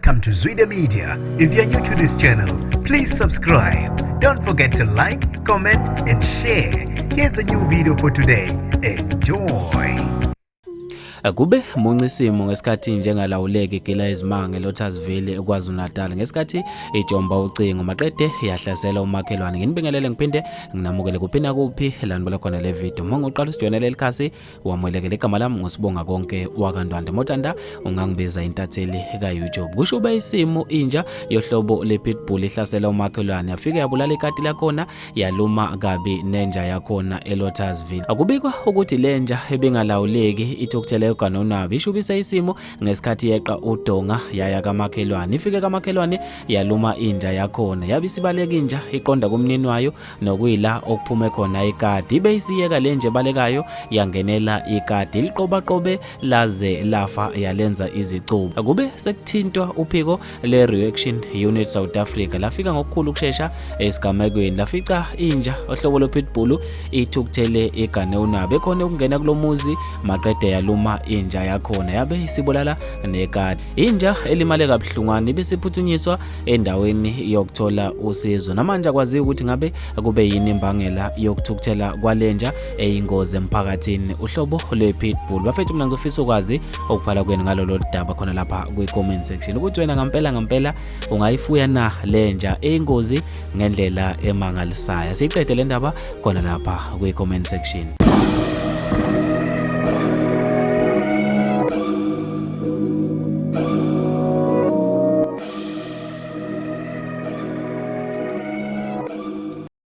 Welcome to Zwida Media. If you're new to this channel, please subscribe. Don't forget to like, comment, and share. Here's a new video for today. Enjoy. Akube muncisimo ngesikhathi njengalawuleke igila izimanga eLothasville eKwaZulu-Natal ngesikhathi ijomba ucingo maqede yahlasela umakhelwane nginibingelele ngiphinde nginamukele kuphina kuphi lanibona khona le video mongoqala usijonele likhasi wamwelekele igama lami ngosibonga konke wakandwande motanda ungangibiza intatheli ka-YouTube kusho ube isimo inja yohlobo le-pitbull ihlasela umakhelwane yafika yabulala ikati lakhona yaluma kabi nenja yakhona eLothasville akubikwa ukuthi lenja ebingalawuleki ithokuthele kanonwabi ishubisa isimo ngesikhathi yeqa udonga yaya kamakhelwane ifike kamakhelwane yaluma inja yakhona yabisibaleka inja iqonda kumnini wayo nokuyila okuphume khona ikadi ibe isiyeka lenje balekayo yangenela ikadi liqoba laze lafa yalenza izicubu akube sekuthintwa uphiko le reaction unit South Africa lafika ngokukhulu ukusheshsha esigamekweni lafica inja ohlobo lo pitbull ithukuthele igane unabe khona ukungena kulomuzi maqede yaluma inja yakhona yabe isibulala nekati inja elimale kabuhlungwane ibisiphuthunyiswa endaweni yokuthola usizo namanje akwaziyo ukuthi ngabe kube yini imbangela yokuthukuthela kwalenja eyingozi emphakathini uhlobo lwe-pitbull bafethu mina ngizofisa ukwazi okuphala kwenu ngalolu daba khona lapha kwi-comment section ukuthi wena ngampela ungayifuya na lenja eyingozi ngendlela emangalisayo siqede le ndaba khona lapha kwi-comment section.